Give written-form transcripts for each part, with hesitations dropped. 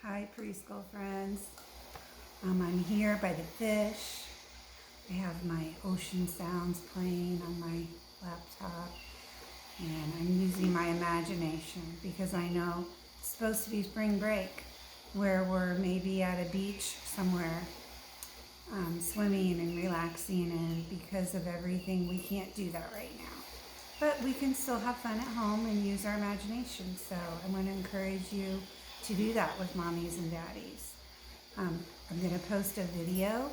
Hi, preschool friends. I'm here by the fish. I have my ocean sounds playing on my laptop, and I'm using my imagination because I know it's supposed to be spring break where we're maybe at a beach somewhere swimming and relaxing, and because of everything, we can't do that right now. But we can still have fun at home and use our imagination. So I'm going to encourage you to do that with mommies and daddies. I'm going to post a video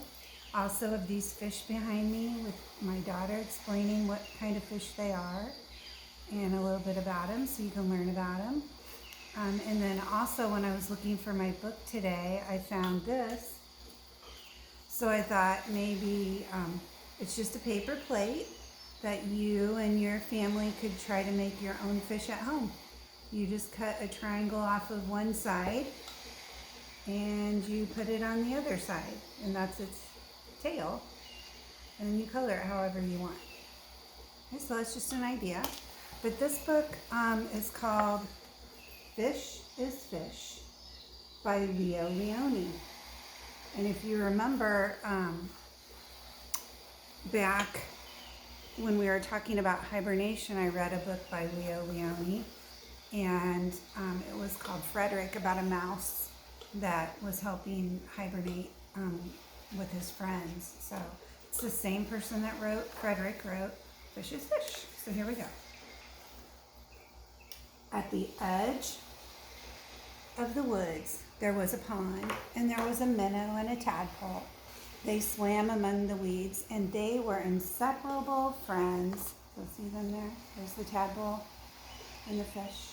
also of these fish behind me with my daughter explaining what kind of fish they are and a little bit about them so you can learn about them. And then also when I was looking for my book today, I found this. So I thought maybe it's just a paper plate that you and your family could try to make your own fish at home. You just cut a triangle off of one side and you put it on the other side, and that's its tail, and then you color it however you want. Okay, so that's just an idea. But this book is called Fish is Fish by Leo Leone. And if you remember back when we were talking about hibernation, I read a book by Leo Leone, and it was called Frederick, about a mouse that was helping hibernate with his friends. So it's the same person that Frederick wrote Fish is Fish. So here we go. At the edge of the woods, there was a pond, and there was a minnow and a tadpole. They swam among the weeds, and they were inseparable friends. So see them there? There's the tadpole and the fish.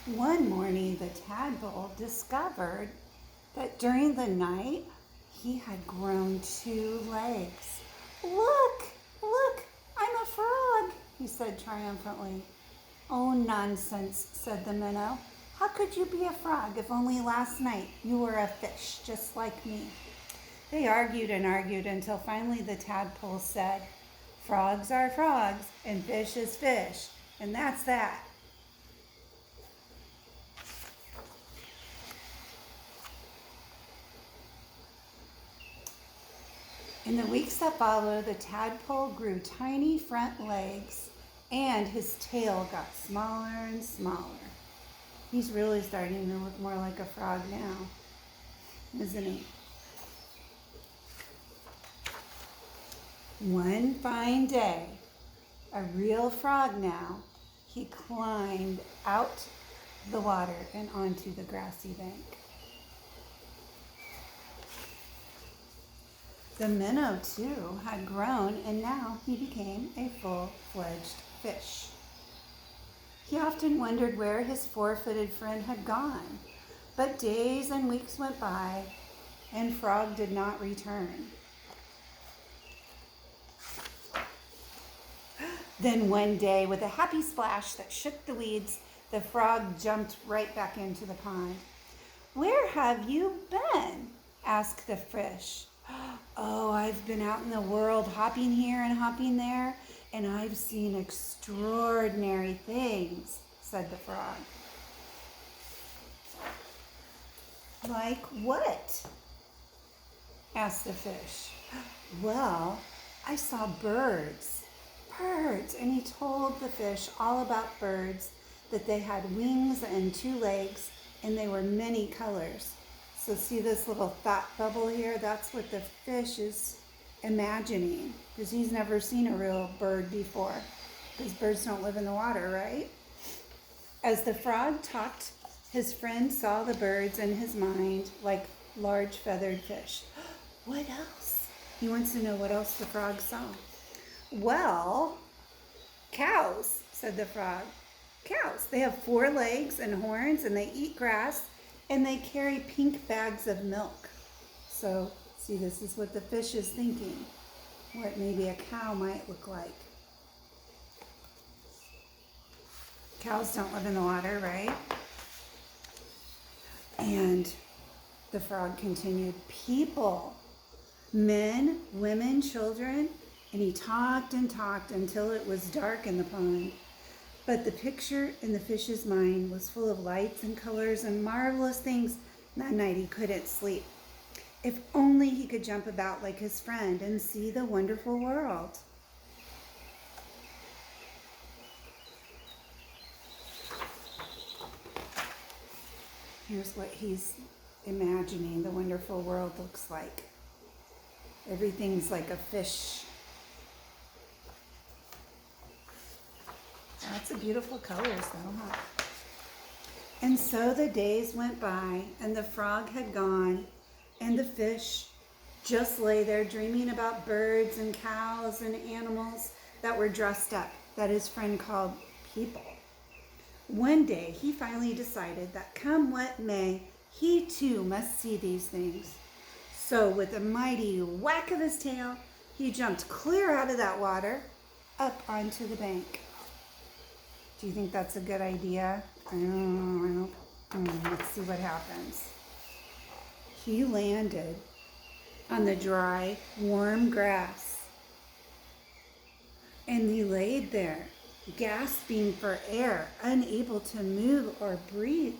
One morning, the tadpole discovered that during the night, he had grown 2 legs. Look, look, I'm a frog, he said triumphantly. Oh, nonsense, said the minnow. How could you be a frog if only last night you were a fish just like me? They argued and argued until finally the tadpole said, frogs are frogs and fish is fish, and that's that. In the weeks that followed, the tadpole grew tiny front legs and his tail got smaller and smaller. He's really starting to look more like a frog now, isn't he? One fine day, a real frog now, he climbed out the water and onto the grassy bank. The minnow, too, had grown, and now he became a full-fledged fish. He often wondered where his 4-footed friend had gone, but days and weeks went by, and Frog did not return. Then one day, with a happy splash that shook the weeds, the frog jumped right back into the pond. "Where have you been?" asked the fish. "Oh, I've been out in the world, hopping here and hopping there, and I've seen extraordinary things," said the frog. "Like what?" asked the fish. "Well, I saw birds, and he told the fish all about birds, that they had wings and 2 legs, and they were many colors. So see this little thought bubble here? That's what the fish is imagining, because he's never seen a real bird before, because birds don't live in the water, right? As the frog talked, his friend saw the birds in his mind like large feathered fish. What else? He wants to know what else the frog saw. "Well, cows," said the frog. "Cows. They have 4 legs and horns, and they eat grass, and they carry pink bags of milk." So, see, this is what the fish is thinking, what maybe a cow might look like. Cows don't live in the water, right? And the frog continued, "People, men, women, children," and he talked and talked until it was dark in the pond. But the picture in the fish's mind was full of lights and colors and marvelous things. That night he couldn't sleep. If only he could jump about like his friend and see the wonderful world. Here's what he's imagining the wonderful world looks like. Everything's like a fish. Lots of beautiful colors though, huh? And so the days went by, and the frog had gone, and the fish just lay there dreaming about birds and cows and animals that were dressed up, that his friend called people. One day he finally decided that come what may, he too must see these things. So with a mighty whack of his tail, he jumped clear out of that water, up onto the bank. Do you think that's a good idea? I don't know. Let's see what happens. He landed on the dry, warm grass. And he laid there, gasping for air, unable to move or breathe.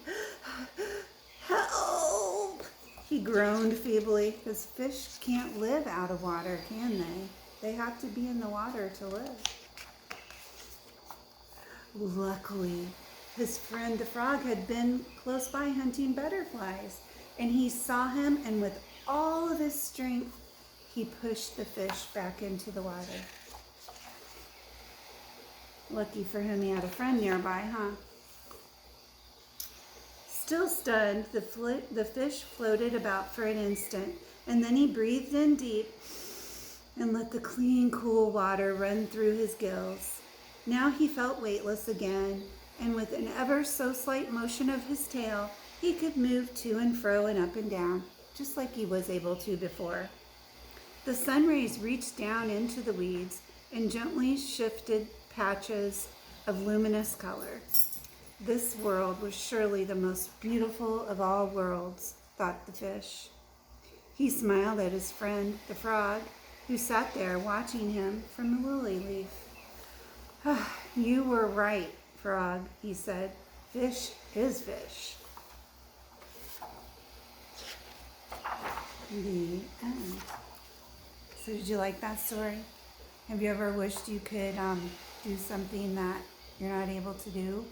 Help! He groaned feebly, because fish can't live out of water, can they? They have to be in the water to live. Luckily, his friend the frog had been close by hunting butterflies, and he saw him, and with all of his strength, he pushed the fish back into the water. Lucky for him, he had a friend nearby, huh? Still stunned, the fish floated about for an instant, and then he breathed in deep and let the clean, cool water run through his gills. Now he felt weightless again, and with an ever so slight motion of his tail, he could move to and fro and up and down, just like he was able to before. The sun rays reached down into the weeds and gently shifted patches of luminous color. This world was surely the most beautiful of all worlds, thought the fish. He smiled at his friend, the frog, who sat there watching him from the lily leaf. You were right, frog, he said. Fish is fish. The end. So did you like that story? Have you ever wished you could do something that you're not able to do?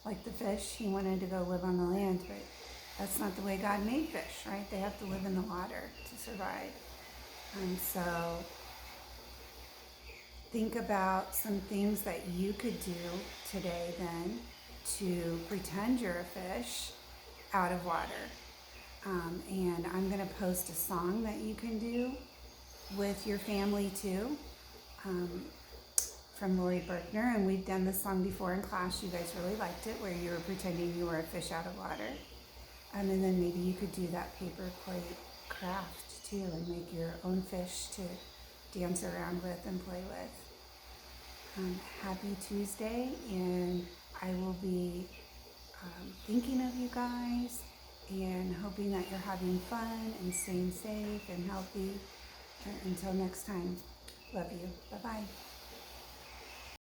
Like the fish, he wanted to go live on the land, but that's not the way God made fish, right? They have to live in the water to survive. And so think about some things that you could do today then to pretend you're a fish out of water. And I'm going to post a song that you can do with your family too, from Lori Berkner. And we've done this song before in class. You guys really liked it, where you were pretending you were a fish out of water. And then maybe you could do that paper plate craft too, and make your own fish to dance around with and play with. Happy Tuesday, and I will be thinking of you guys and hoping that you're having fun and staying safe and healthy. Until next time, love you. Bye-bye.